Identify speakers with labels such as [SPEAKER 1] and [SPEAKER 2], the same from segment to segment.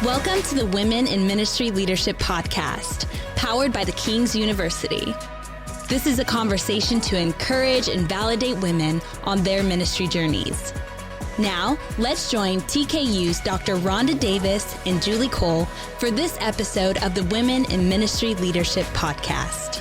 [SPEAKER 1] Welcome to the Women in Ministry Leadership Podcast, powered by the King's University. This is a conversation to encourage and validate women on their ministry journeys. Now, let's join TKU's Dr. Rhonda Davis and Julie Cole for this episode of the Women in Ministry Leadership Podcast.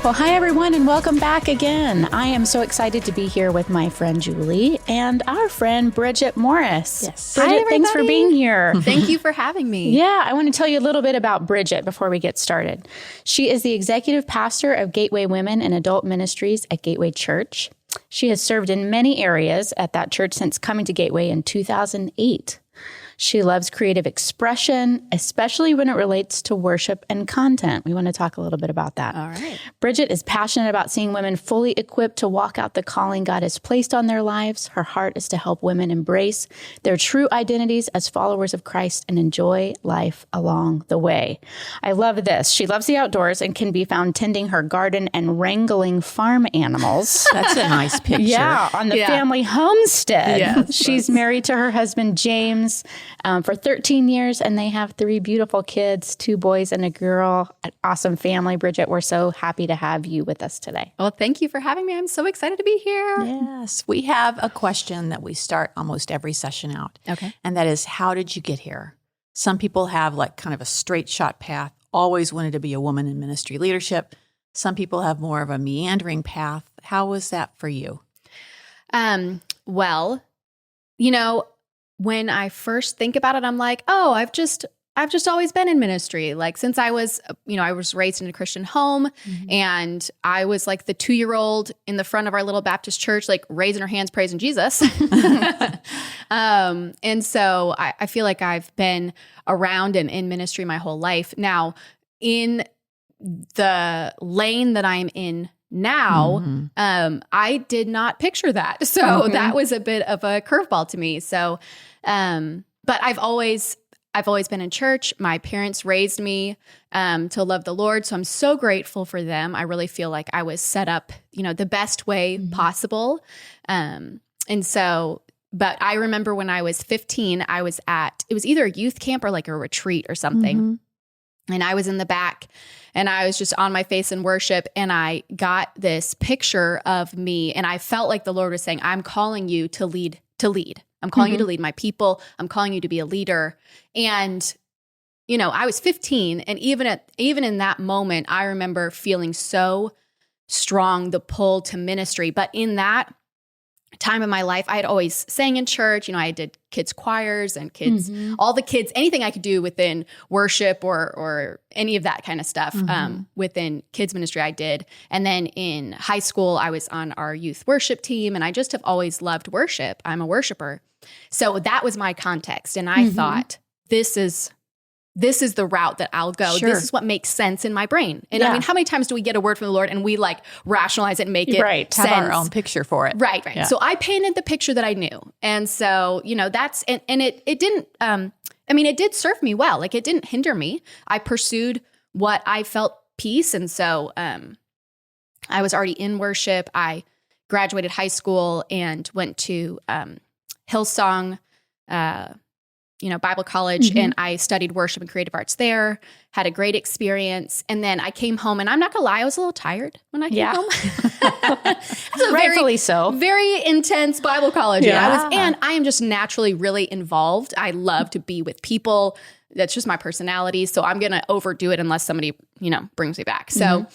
[SPEAKER 2] Well, hi, everyone, and welcome back again. I am so excited to be here with my friend Julie and our friend Bridgette Morris.
[SPEAKER 3] Yes.
[SPEAKER 2] Bridgette, thanks for being here.
[SPEAKER 3] Thank you for having me.
[SPEAKER 2] Yeah, I want to tell you a little bit about Bridgette before we get started. She is the executive pastor of Gateway Women and Adult Ministries at Gateway Church. She has served in many areas at that church since coming to Gateway in 2008. She loves creative expression, especially when it relates to worship and content. We want to talk a little bit about that.
[SPEAKER 3] All right.
[SPEAKER 2] Bridgette is passionate about seeing women fully equipped to walk out the calling God has placed on their lives. Her heart is to help women embrace their true identities as followers of Christ and enjoy life along the way. I love this. She loves the outdoors and can be found tending her garden and wrangling farm animals.
[SPEAKER 3] That's a nice picture.
[SPEAKER 2] Yeah, on the family homestead.
[SPEAKER 3] Yes,
[SPEAKER 2] She's married to her husband, James, for 13 years, and they have 3 beautiful kids, 2 boys and a girl. An awesome family, Bridgette. We're so happy to have you with us today.
[SPEAKER 3] Well, thank you for having me. I'm so excited to be here.
[SPEAKER 4] Yes, we have a question that we start almost every session out.
[SPEAKER 3] Okay.
[SPEAKER 4] And that is, how did you get here? Some people have like kind of a straight shot path, always wanted to be a woman in ministry leadership. Some people have more of a meandering path. How was that for you?
[SPEAKER 3] Well, when I first think about it, I'm like, oh, I've just always been in ministry. Like since I was, I was raised in a Christian home, and I was like the 2-year-old in the front of our little Baptist church, like raising her hands, praising Jesus. And so I feel like I've been around and in ministry my whole life. Now, in the lane that I'm in now, I did not picture that. So that was a bit of a curveball to me. So, but I've always been in church. My parents raised me to love the Lord. So I'm so grateful for them. I really feel like I was set up, the best way possible. And so, but I remember when I was 15, it was either a youth camp or like a retreat or something. And I was in the back and I was just on my face in worship, and I got this picture of me, and I felt like the Lord was saying, I'm calling you to lead. I'm calling you to lead my people. I'm calling you to be a leader. And, I was 15, and even in that moment, I remember feeling so strong, the pull to ministry. But in that time of my life, I had always sang in church. I did kids choirs and kids, all the kids, anything I could do within worship or any of that kind of stuff within kids ministry I did. And then in high school, I was on our youth worship team, and I just have always loved worship. I'm a worshiper. So that was my context. And I thought, this is the route that I'll go.
[SPEAKER 2] Sure.
[SPEAKER 3] This is what makes sense in my brain. And I mean, how many times do we get a word from the Lord and we like rationalize it and make it sense?
[SPEAKER 4] Have our own picture for it.
[SPEAKER 3] Right.
[SPEAKER 4] Yeah.
[SPEAKER 3] So I painted the picture that I knew. And so, that's, and it didn't, it did serve me well. Like it didn't hinder me. I pursued what I felt peace. And so I was already in worship. I graduated high school and went to Hillsong, Bible college, and I studied worship and creative arts there, had a great experience. And then I came home, and I'm not gonna lie, I was a little tired when I came home.
[SPEAKER 2] Rightfully so.
[SPEAKER 3] Very intense Bible college. Yeah. And I am just naturally really involved. I love to be with people. That's just my personality. So I'm going to overdo it unless somebody, brings me back. So,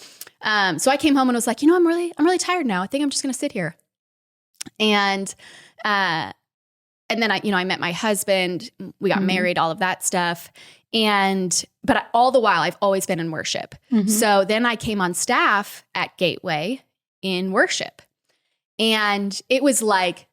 [SPEAKER 3] so I came home and was like, I'm really tired now. I think I'm just going to sit here. And then I met my husband, we got married, all of that stuff. But all the while I've always been in worship. So then I came on staff at Gateway in worship, and it was like,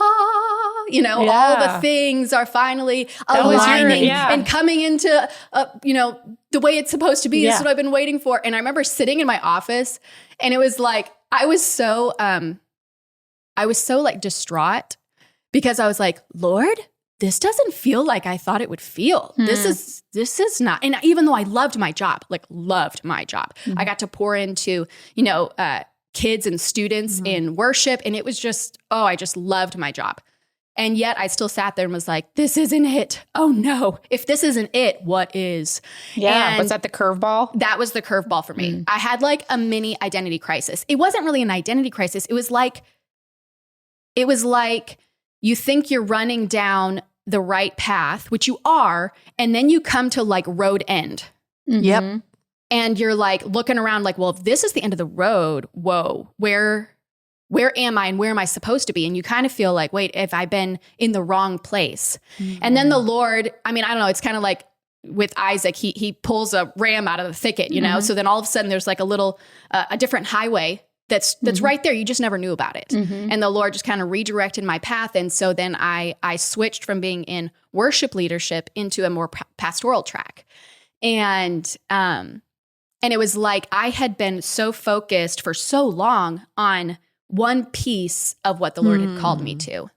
[SPEAKER 3] all the things are finally aligning and coming into, the way it's supposed to be. This is what I've been waiting for. And I remember sitting in my office, and it was like, I was so like distraught, because I was like, Lord, this doesn't feel like I thought it would feel. This is not. And even though I loved my job, I got to pour into, kids and students in worship. And it was just, I just loved my job. And yet I still sat there and was like, this isn't it. Oh no. If this isn't it, what is?
[SPEAKER 2] Yeah.
[SPEAKER 3] And
[SPEAKER 2] was that the curveball?
[SPEAKER 3] that was the curveball for me. I had like a mini identity crisis. It wasn't really an identity crisis. It was like you think you're running down the right path, which you are, and then you come to like road end.
[SPEAKER 4] Yep.
[SPEAKER 3] And you're like looking around like, well, if this is the end of the road, whoa, where am I and where am I supposed to be? And you kind of feel like, wait, have I been in the wrong place? And then the Lord, I mean, I don't know, it's kind of like with Isaac, he pulls a ram out of the thicket, you know? So then all of a sudden there's like a little, a different highway that's right there. You just never knew about it. And the Lord just kind of redirected my path. And so then I switched from being in worship leadership into a more pastoral track. And it was like I had been so focused for so long on one piece of what the Lord had called me to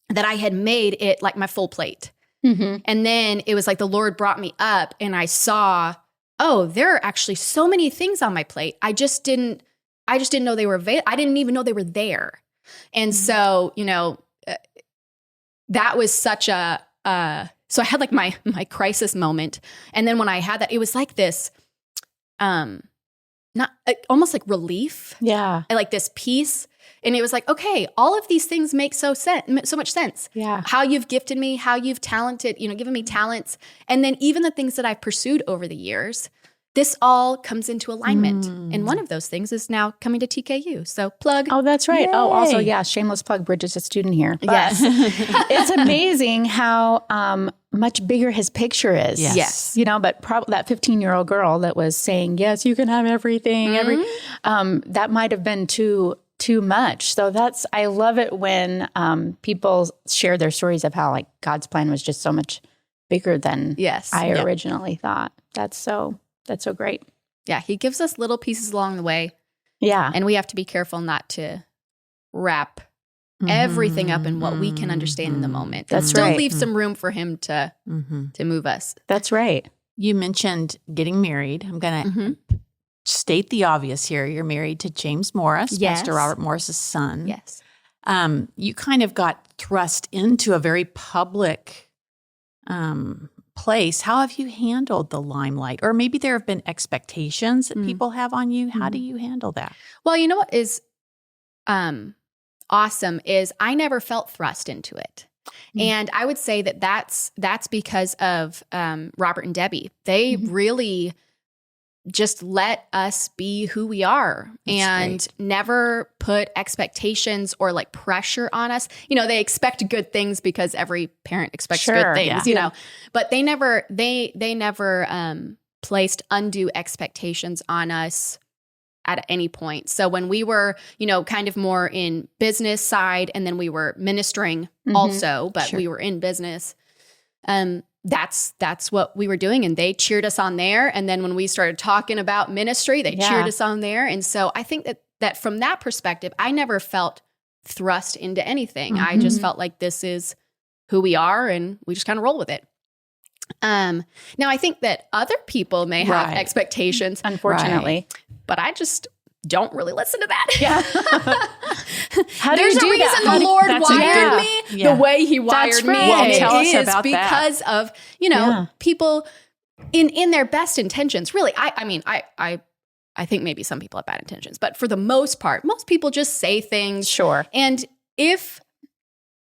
[SPEAKER 3] that I had made it like my full plate. And then it was like the Lord brought me up and I saw, there are actually so many things on my plate. I just didn't know they were I didn't even know they were there. And so, that was such so I had like my crisis moment. And then when I had that, it was like this, not almost like relief.
[SPEAKER 2] Yeah.
[SPEAKER 3] Like this peace. And it was like, okay, all of these things make so much sense.
[SPEAKER 2] Yeah.
[SPEAKER 3] How you've gifted me, how you've given me talents. And then even the things that I've pursued over the years, this all comes into alignment. And one of those things is now coming to TKU. So plug.
[SPEAKER 2] Oh, that's right.
[SPEAKER 4] Yay.
[SPEAKER 2] Oh, also, yeah, shameless plug. Bridgette's a student here. But
[SPEAKER 3] Yes.
[SPEAKER 2] it's amazing how much bigger his picture is.
[SPEAKER 3] Yes.
[SPEAKER 2] But probably that 15-year-old girl that was saying, yes, you can have everything. That might have been too much. So I love it when people share their stories of how like God's plan was just so much bigger than I originally thought. That's so great.
[SPEAKER 3] Yeah, he gives us little pieces along the way.
[SPEAKER 2] Yeah.
[SPEAKER 3] And we have to be careful not to wrap everything up in what we can understand in the moment.
[SPEAKER 2] That's
[SPEAKER 3] Still
[SPEAKER 2] right.
[SPEAKER 3] leave some room for him to move us.
[SPEAKER 2] That's right.
[SPEAKER 4] You mentioned getting married. I'm going to state the obvious here. You're married to James Morris,
[SPEAKER 3] Yes.
[SPEAKER 4] Pastor Robert Morris's son.
[SPEAKER 3] Yes.
[SPEAKER 4] You kind of got thrust into a very public place. How have you handled the limelight? Or maybe there have been expectations that people have on you. How do you handle that?
[SPEAKER 3] Well, you know what is awesome is I never felt thrust into it. And I would say that's because of Robert and Debbie. They really just let us be who we are and never put expectations or like pressure on us. They expect good things because every parent expects good things, but they never placed undue expectations on us at any point. So when we were, kind of more in business side and then we were ministering also, but we were in business, that's what we were doing. And they cheered us on there. And then when we started talking about ministry, they cheered us on there. And so I think that from that perspective, I never felt thrust into anything. I just felt like this is who we are and we just kind of roll with it. Now I think that other people may have expectations,
[SPEAKER 2] Unfortunately.
[SPEAKER 3] but I just don't really listen to that.
[SPEAKER 2] Yeah. How do
[SPEAKER 3] There's
[SPEAKER 2] you do
[SPEAKER 3] a reason
[SPEAKER 2] that?
[SPEAKER 3] the Lord
[SPEAKER 2] That's
[SPEAKER 3] wired me the way he wired me.
[SPEAKER 2] right. Well,
[SPEAKER 3] And
[SPEAKER 4] tell us
[SPEAKER 3] it is
[SPEAKER 4] about
[SPEAKER 3] because of, people in their best intentions. Really, I think maybe some people have bad intentions, but for the most part, most people just say things.
[SPEAKER 2] Sure.
[SPEAKER 3] And if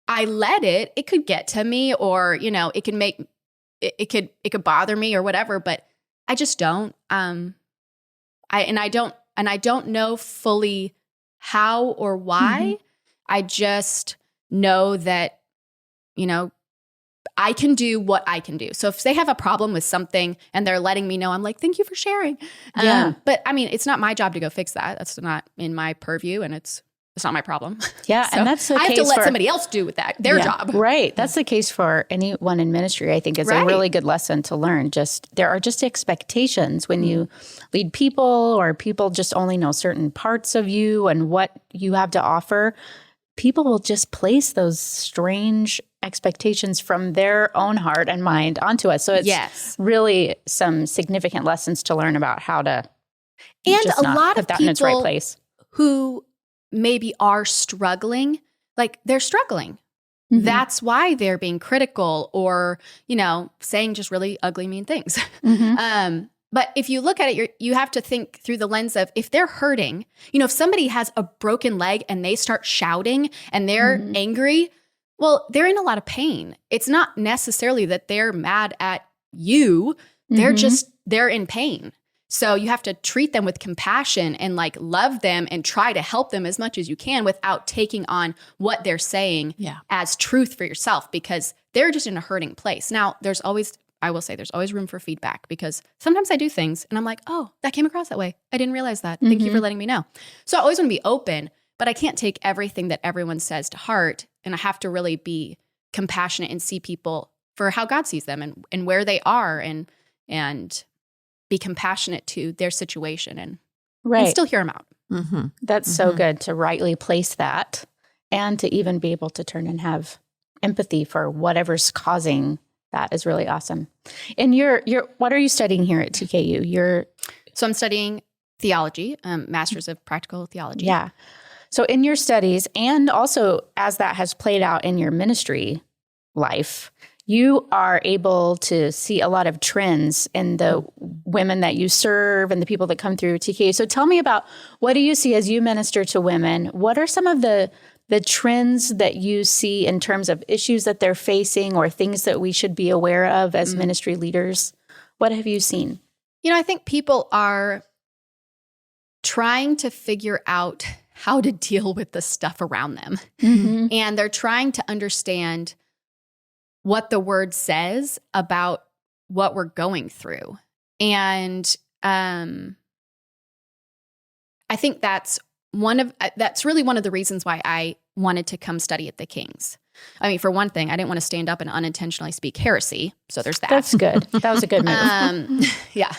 [SPEAKER 3] I let it could get to me or, it can make, it could bother me or whatever, but I just don't. I don't know fully how or why. I just know that, I can do what I can do. So if they have a problem with something and they're letting me know, I'm like, thank you for sharing. But it's not my job to go fix that. That's not in my purview and it's not my problem.
[SPEAKER 2] Yeah.
[SPEAKER 3] So
[SPEAKER 2] and that's the
[SPEAKER 3] I have
[SPEAKER 2] case
[SPEAKER 3] to let
[SPEAKER 2] for
[SPEAKER 3] somebody else do with that, their job.
[SPEAKER 2] Right. That's the case for anyone in ministry. I think it's a really good lesson to learn. There are just expectations when you lead people or people just only know certain parts of you and what you have to offer. People will just place those strange expectations from their own heart and mind onto us. So it's really some significant lessons to learn about how to
[SPEAKER 3] and
[SPEAKER 2] just
[SPEAKER 3] a
[SPEAKER 2] not
[SPEAKER 3] lot
[SPEAKER 2] put
[SPEAKER 3] of
[SPEAKER 2] that
[SPEAKER 3] people
[SPEAKER 2] in its right place.
[SPEAKER 3] who maybe are struggling, like they're struggling.
[SPEAKER 2] Mhm.
[SPEAKER 3] That's why they're being critical or, saying just really ugly, mean things.
[SPEAKER 2] Mhm.
[SPEAKER 3] But if you look at it, you have to think through the lens of if they're hurting, if somebody has a broken leg and they start shouting and they're
[SPEAKER 2] Mhm.
[SPEAKER 3] angry, well, they're in a lot of pain. It's not necessarily that they're mad at you. They're
[SPEAKER 2] Mhm.
[SPEAKER 3] they're in pain. So you have to treat them with compassion and like love them and try to help them as much as you can without taking on what they're saying as truth for yourself, because they're just in a hurting place. Now, I will say there's always room for feedback, because sometimes I do things and I'm like, oh, that came across that way. I didn't realize that. Thank you for letting me know. So I always want to be open, but I can't take everything that everyone says to heart. And I have to really be compassionate and see people for how God sees them and where they are and be compassionate to their situation and still hear them out.
[SPEAKER 4] Mm-hmm.
[SPEAKER 2] That's so good to rightly place that, and to even be able to turn and have empathy for whatever's causing that is really awesome. And what are you studying here at TKU?
[SPEAKER 3] So I'm studying theology, Masters of Practical Theology.
[SPEAKER 2] Yeah. So in your studies, and also as that has played out in your ministry life, you are able to see a lot of trends in the women that you serve and the people that come through TKU. So tell me about, what do you see as you minister to women? What are some of the trends that you see in terms of issues that they're facing or things that we should be aware of as ministry leaders? What have you seen?
[SPEAKER 3] I think people are trying to figure out how to deal with the stuff around them.
[SPEAKER 2] Mm-hmm.
[SPEAKER 3] And they're trying to understand what the word says about what we're going through. And I think that's really one of the reasons why I wanted to come study at the Kings. I mean, for one thing, I didn't want to stand up and unintentionally speak heresy. So there's that.
[SPEAKER 2] That's good. That was a good move.
[SPEAKER 3] Yeah.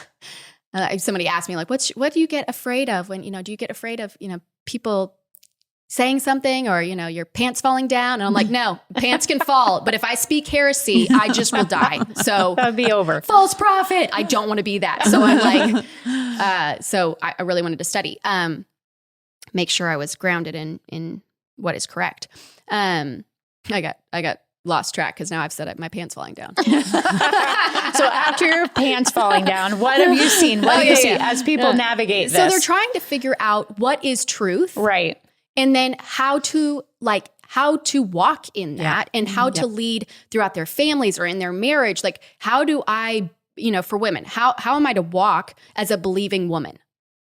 [SPEAKER 3] Somebody asked me, like, what do you get afraid of when, do you get afraid of, people saying something or, your pants falling down? And I'm like, no, pants can fall. But if I speak heresy, I just will die. So
[SPEAKER 2] that would be over.
[SPEAKER 3] False prophet. I don't want to be that. So I'm like, so I really wanted to study, make sure I was grounded in what is correct. I got lost track because now I've said my pants falling down.
[SPEAKER 2] So after your pants falling down, what have you seen? What do you see as people navigate this?
[SPEAKER 3] So they're trying to figure out what is truth.
[SPEAKER 2] Right.
[SPEAKER 3] And then how to walk in that and how to lead throughout their families or in their marriage. Like, how do I, for women, how am I to walk as a believing woman?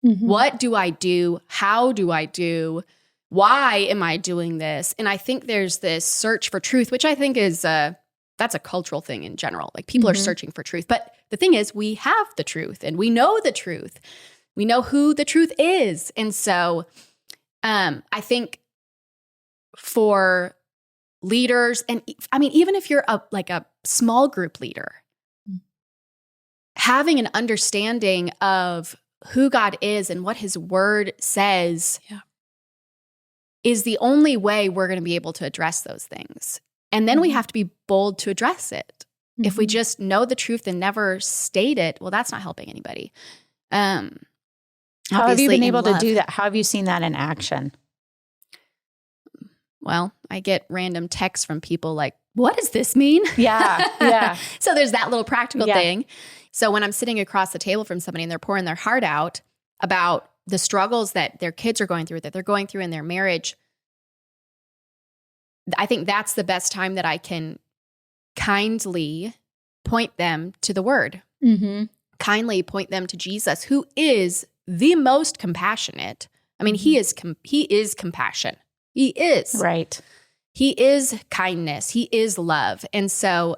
[SPEAKER 2] Mm-hmm.
[SPEAKER 3] What do I do? How do I do? Why am I doing this? And I think there's this search for truth, which I think is that's a cultural thing in general. Like, people are searching for truth. But the thing is, we have the truth and we know the truth. We know who the truth is. And so I think for leaders, and I mean, even if you're a small group leader, having an understanding of who God is and what his word says is the only way we're going to be able to address those things. And then we have to be bold to address it. Mm-hmm. If we just know the truth and never state it, well, that's not helping anybody.
[SPEAKER 2] How have you been able to do that? How have you seen that in action?
[SPEAKER 3] Well, I get random texts from people like, what does this mean?
[SPEAKER 2] Yeah.
[SPEAKER 3] So there's that little practical thing. So when I'm sitting across the table from somebody and they're pouring their heart out about the struggles that their kids are going through, that they're going through in their marriage, I think that's the best time that I can kindly point them to the word, kindly point them to Jesus, who is the most compassionate. I mean, he is compassion. He is.
[SPEAKER 2] Right.
[SPEAKER 3] He is kindness. He is love. And so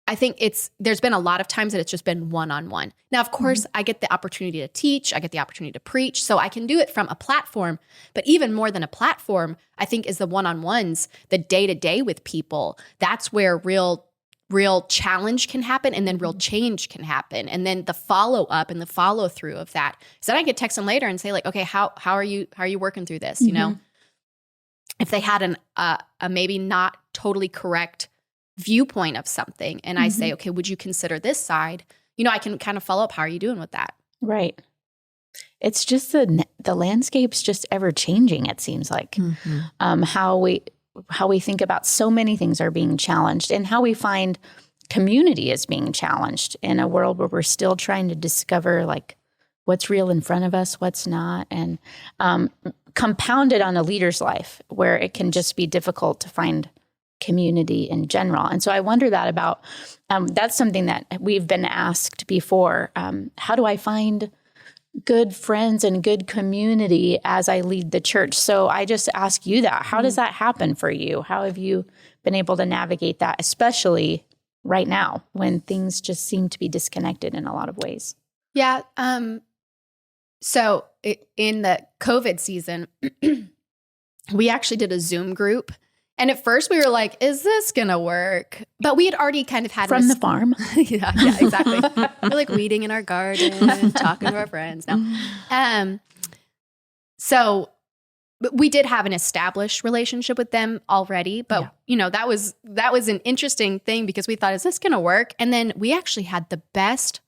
[SPEAKER 3] I think there's been a lot of times that it's just been one-on-one. Now, of course, I get the opportunity to teach. I get the opportunity to preach. So I can do it from a platform. But even more than a platform, I think is the one-on-ones, the day-to-day with people. That's where real challenge can happen, and then real change can happen. And then the follow-up and the follow-through of that. So then I could text them later and say, like, okay, how are you working through this? You know? If they had a maybe not totally correct viewpoint of something, and I say, okay, would you consider this side? I can kind of follow up. How are you doing with that?
[SPEAKER 2] Right. It's just the landscape's just ever changing, it seems like. How we think about so many things are being challenged, and how we find community is being challenged in a world where we're still trying to discover like what's real in front of us, what's not, and compounded on a leader's life where it can just be difficult to find community in general. And so I wonder that about, that's something that we've been asked before. How do I find good friends and good community as I lead the church? So I just ask you that. How does that happen for you? How have you been able to navigate that, especially right now when things just seem to be disconnected in a lot of ways?
[SPEAKER 3] Yeah. So in the COVID season, we actually did a Zoom group. And at first we were like, is this going to work? But we had already kind of had
[SPEAKER 2] From the farm.
[SPEAKER 3] yeah, exactly. We're like weeding in our garden, talking to our friends. No. So we did have an established relationship with them already. But, that was an interesting thing because we thought, is this going to work? And then we actually had the best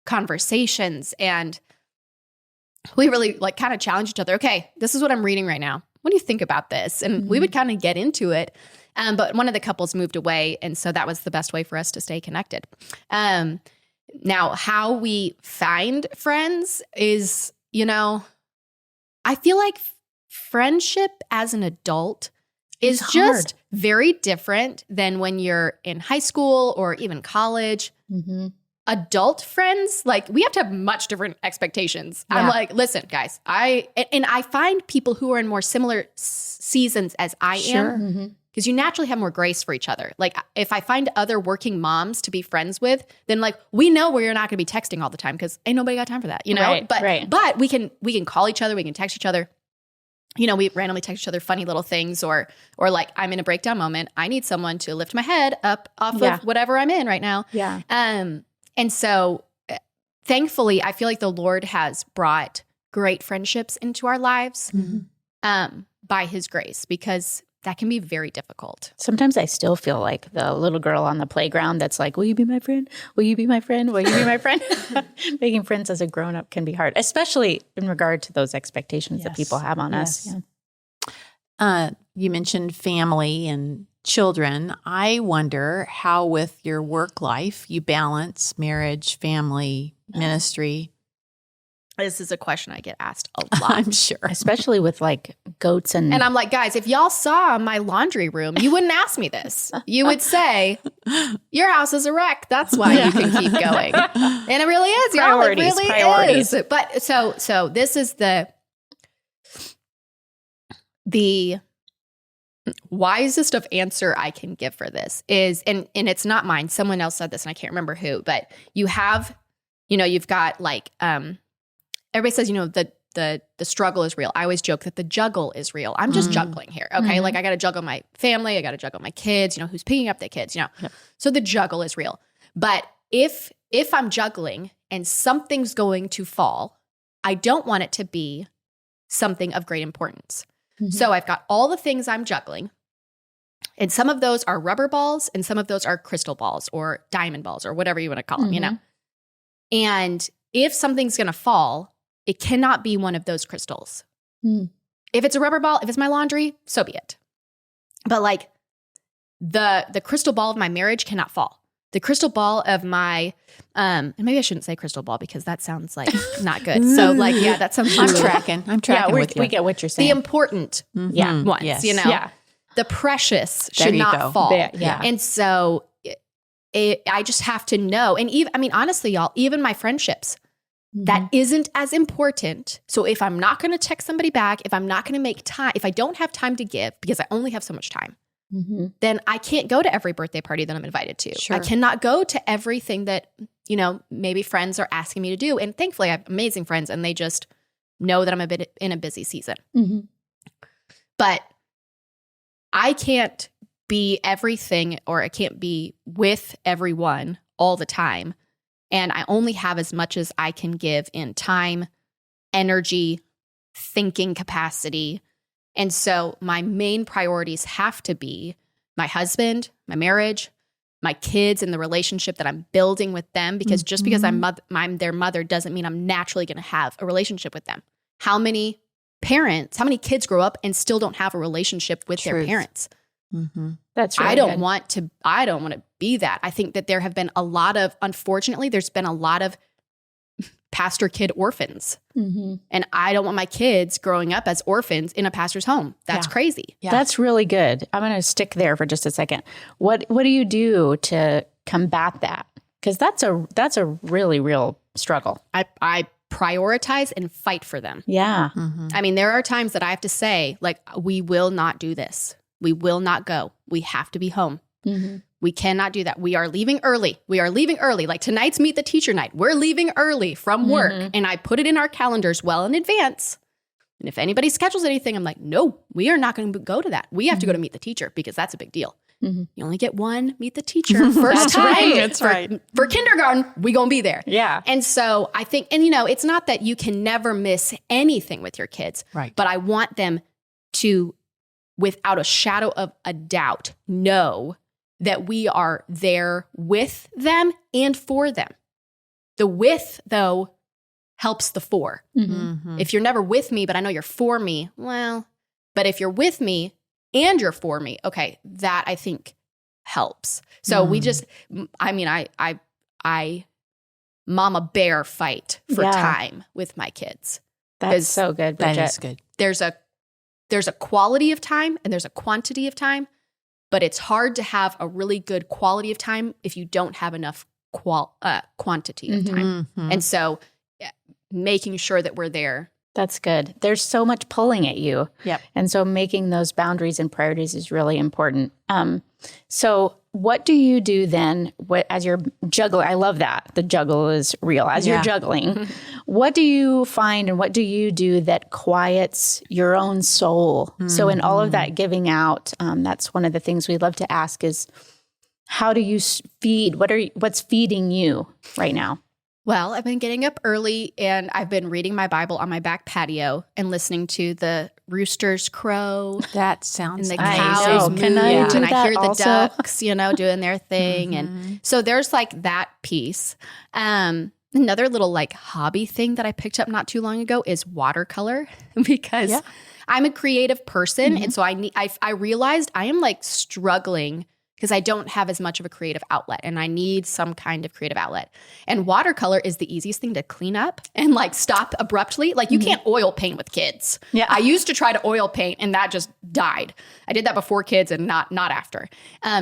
[SPEAKER 3] conversations, and we really like kind of challenged each other. Okay, this is what I'm reading right now. What do you think about this? And we would kind of get into it. But one of the couples moved away. And so that was the best way for us to stay connected. Now, how we find friends is, I feel like friendship as an adult is just very different than when you're in high school or even college. Adult friends, like we have to have much different expectations. Yeah. I'm like, listen, guys, I find people who are in more similar seasons as I am, because you naturally have more grace for each other. Like if I find other working moms to be friends with, then like we know we're not going to be texting all the time because ain't nobody got time for that,
[SPEAKER 2] Right,
[SPEAKER 3] but we can call each other, we can text each other. We randomly text each other funny little things, or like I'm in a breakdown moment. I need someone to lift my head up off of whatever I'm in right now.
[SPEAKER 2] Yeah.
[SPEAKER 3] And so thankfully, I feel like the Lord has brought great friendships into our lives by his grace, because that can be very difficult.
[SPEAKER 2] Sometimes I still feel like the little girl on the playground that's like, will you be my friend? Will you be my friend? Will you be my friend? Making friends as a grown-up can be hard, especially in regard to those expectations that people have on us. Yeah.
[SPEAKER 4] You mentioned family and children. I wonder how with your work life you balance marriage, family, ministry.
[SPEAKER 3] This is a question I get asked a lot.
[SPEAKER 4] I'm sure.
[SPEAKER 2] Especially with like goats and
[SPEAKER 3] I'm like, guys, if y'all saw my laundry room, you wouldn't ask me this. You would say, your house is a wreck. That's why you can keep going. And it really is, y'all. It really is. But so this is the wisest of answer I can give for this is, and it's not mine. Someone else said this and I can't remember who, but you have, you've got like, everybody says, the struggle is real. I always joke that the juggle is real. I'm just juggling here. Okay. Like I got to juggle my family. I got to juggle my kids, who's picking up the kids, So the juggle is real. But if I'm juggling and something's going to fall, I don't want it to be something of great importance. So I've got all the things I'm juggling, and some of those are rubber balls and some of those are crystal balls or diamond balls or whatever you want to call them, And if something's going to fall, it cannot be one of those crystals. If it's a rubber ball, if it's my laundry, so be it. But like the crystal ball of my marriage cannot fall. The crystal ball of my, and maybe I shouldn't say crystal ball because that sounds like not good. So like, yeah, that sounds.
[SPEAKER 4] I'm tracking with you.
[SPEAKER 2] We get what you're saying.
[SPEAKER 3] The important ones,
[SPEAKER 2] Yes.
[SPEAKER 3] Yeah. The precious should not fall.
[SPEAKER 2] Yeah.
[SPEAKER 3] And so I just have to know. And even, honestly, y'all, even my friendships, that isn't as important. So if I'm not going to text somebody back, if I'm not going to make time, if I don't have time to give because I only have so much time, then I can't go to every birthday party that I'm invited to. Sure. I cannot go to everything that, maybe friends are asking me to do. And thankfully I have amazing friends and they just know that I'm a bit in a busy season. But I can't be everything, or I can't be with everyone all the time. And I only have as much as I can give in time, energy, thinking capacity. And so my main priorities have to be my husband, my marriage, my kids and the relationship that I'm building with them, because just because I'm their mother doesn't mean I'm naturally going to have a relationship with them. How many kids grow up and still don't have a relationship with their parents?
[SPEAKER 2] That's really
[SPEAKER 3] I don't
[SPEAKER 2] good.
[SPEAKER 3] want to be that. I think that unfortunately, there's been a lot of pastor kid orphans. And I don't want my kids growing up as orphans in a pastor's home. That's crazy.
[SPEAKER 2] Yeah. That's really good. I'm going to stick there for just a second. What do you do to combat that? Because that's a really real struggle.
[SPEAKER 3] I prioritize and fight for them.
[SPEAKER 2] Yeah.
[SPEAKER 3] I mean, there are times that I have to say, like, we will not do this. We will not go. We have to be home. We cannot do that. We are leaving early. Like tonight's Meet the Teacher night. We're leaving early from work. And I put it in our calendars well in advance. And if anybody schedules anything, I'm like, no, we are not going to go to that. We have to go to Meet the Teacher because that's a big deal. You only get one Meet the Teacher first time.
[SPEAKER 2] That's right.
[SPEAKER 3] For kindergarten, we going to be there.
[SPEAKER 2] Yeah.
[SPEAKER 3] And so I think, and it's not that you can never miss anything with your kids.
[SPEAKER 4] Right.
[SPEAKER 3] But I want them to, without a shadow of a doubt, know that we are there with them and for them. The with, though, helps the for. If you're never with me, but I know you're for me, well, but if you're with me and you're for me, okay, that I think helps. So we just, I mama bear fight for time with my kids.
[SPEAKER 2] That's so good, Bridgette.
[SPEAKER 4] That is good.
[SPEAKER 3] There's a quality of time and there's a quantity of time, but it's hard to have a really good quality of time if you don't have enough quantity of time. And so making sure that we're there.
[SPEAKER 2] That's good. There's so much pulling at you.
[SPEAKER 4] Yep.
[SPEAKER 2] And so making those boundaries and priorities is really important. So what do you do then as you're juggling? I love that. The juggle is real. As you're juggling, what do you find and what do you do that quiets your own soul? So in all of that giving out, that's one of the things we love to ask is, how do you feed? What's feeding you right now?
[SPEAKER 3] Well, I've been getting up early and I've been reading my Bible on my back patio and listening to the roosters crow.
[SPEAKER 4] That sounds
[SPEAKER 3] and the
[SPEAKER 4] amazing.
[SPEAKER 3] cows move,
[SPEAKER 2] Can I do
[SPEAKER 3] and I
[SPEAKER 2] that
[SPEAKER 3] hear
[SPEAKER 2] also?
[SPEAKER 3] the ducks, doing their thing. And so there's like that piece. Another little like hobby thing that I picked up not too long ago is watercolor because I'm a creative person. And so I realized I am like struggling because I don't have as much of a creative outlet and I need some kind of creative outlet. And watercolor is the easiest thing to clean up and like stop abruptly. Like you can't oil paint with kids.
[SPEAKER 2] Yeah.
[SPEAKER 3] I used to try to oil paint and that just died. I did that before kids and not after.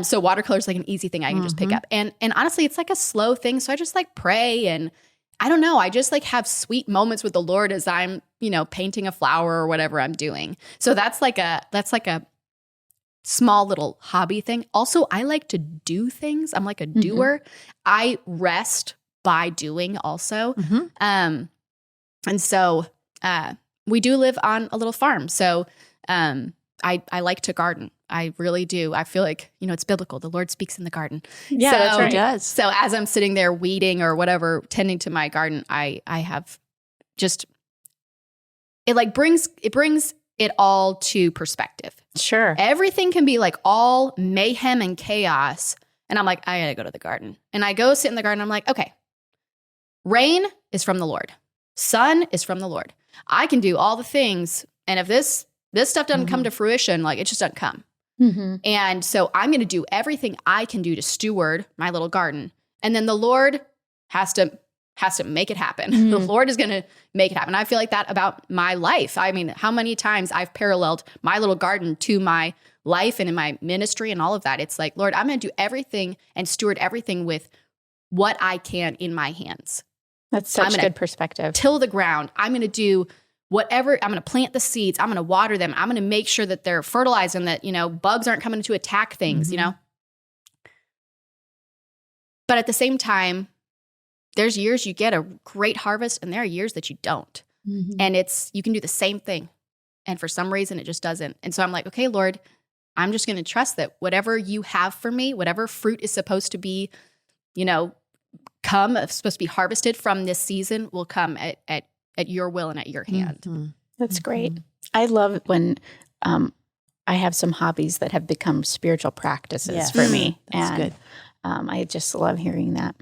[SPEAKER 3] So watercolor is like an easy thing I can just pick up. And honestly, it's like a slow thing. So I just like pray and I don't know. I just like have sweet moments with the Lord as I'm, painting a flower or whatever I'm doing. So that's like a small little hobby thing. Also, I like to do things. I'm like a doer. I rest by doing also. And so we do live on a little farm. So I like to garden. I really do. I feel like, it's biblical. The Lord speaks in the garden.
[SPEAKER 2] Yeah, that's right.
[SPEAKER 4] He does.
[SPEAKER 3] So as I'm sitting there weeding or whatever, tending to my garden, I have just, it brings it all to perspective.
[SPEAKER 2] Sure.
[SPEAKER 3] Everything can be like all mayhem and chaos. And I'm like, I gotta go to the garden. And I go sit in the garden. I'm like, okay, rain is from the Lord. Sun is from the Lord. I can do all the things. And if this stuff doesn't come to fruition, like it just doesn't come. And so I'm going to do everything I can do to steward my little garden. And then the Lord has to make it happen. The Lord is going to make it happen. I feel like that about my life. I mean, how many times I've paralleled my little garden to my life and in my ministry and all of that. It's like, Lord, I'm going to do everything and steward everything with what I can in my hands.
[SPEAKER 2] That's such good perspective.
[SPEAKER 3] Till the ground. I'm going to do whatever. I'm going to plant the seeds. I'm going to water them. I'm going to make sure that they're fertilized and that, bugs aren't coming to attack things, But at the same time, there's years you get a great harvest and there are years that you don't. And you can do the same thing. And for some reason, it just doesn't. And so I'm like, okay, Lord, I'm just going to trust that whatever you have for me, whatever fruit is supposed to be, supposed to be harvested from this season will come at your will and at your hand.
[SPEAKER 2] That's great. I love it when I have some hobbies that have become spiritual practices for me.
[SPEAKER 4] That's
[SPEAKER 2] and
[SPEAKER 4] good.
[SPEAKER 2] I just love hearing that.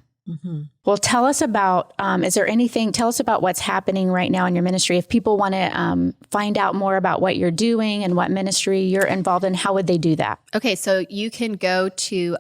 [SPEAKER 2] Well, tell us about, tell us about what's happening right now in your ministry. If people want to find out more about what you're doing and what ministry you're involved in, how would they do that?
[SPEAKER 3] Okay, so you can go to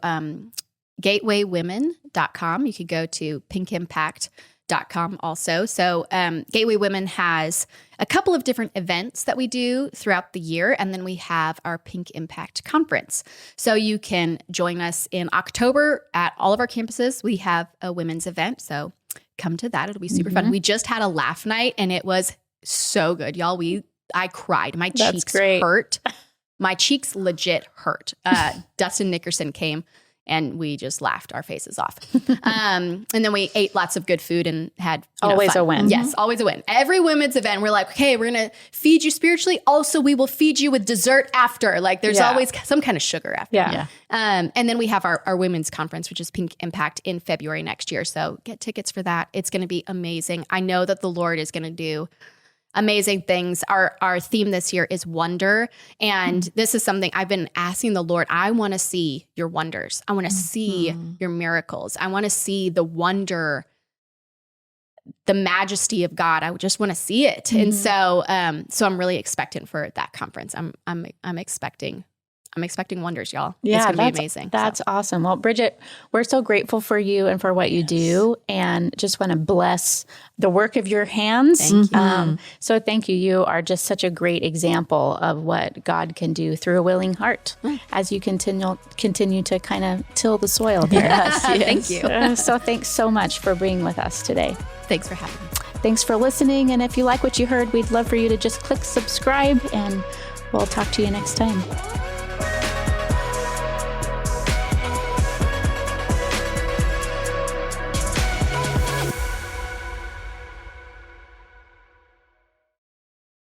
[SPEAKER 3] gatewaywomen.com. You could go to pinkimpact.com also. So Gateway Women has a couple of different events that we do throughout the year, and then we have our Pink Impact Conference. So you can join us in October at all of our campuses. We have a women's event, so come to that. It'll be super fun. We just had a laugh night, and it was so good, y'all. I cried. My cheeks hurt. My cheeks legit hurt. Dustin Nickerson came, and we just laughed our faces off. And then we ate lots of good food and had
[SPEAKER 2] always
[SPEAKER 3] fun.
[SPEAKER 2] a win.
[SPEAKER 3] Yes, always a win. Every women's event, we're like, okay, we're going to feed you spiritually. Also, we will feed you with dessert after. Like there's always some kind of sugar after.
[SPEAKER 2] Yeah.
[SPEAKER 3] And then we have our women's conference, which is Pink Impact, in February next year. So get tickets for that. It's going to be amazing. I know that the Lord is going to do amazing things. Our theme this year is wonder. And this is something I've been asking the Lord. I want to see your wonders. I want to see your miracles. I want to see the wonder, the majesty of God. I just want to see it. And so I'm really expectant for that conference. I'm expecting wonders, y'all.
[SPEAKER 2] Yeah,
[SPEAKER 3] it's going to be amazing.
[SPEAKER 2] That's awesome. Well, Bridgette, we're so grateful for you and for what you do, and just want to bless the work of your hands.
[SPEAKER 3] Thank you.
[SPEAKER 2] So thank you. You are just such a great example of what God can do through a willing heart as you continue to kind of till the soil there.
[SPEAKER 3] Yes. Thank you.
[SPEAKER 2] So thanks so much for being with us today.
[SPEAKER 3] Thanks for having me.
[SPEAKER 2] Thanks for listening. And if you like what you heard, we'd love for you to just click subscribe, and we'll talk to you next time.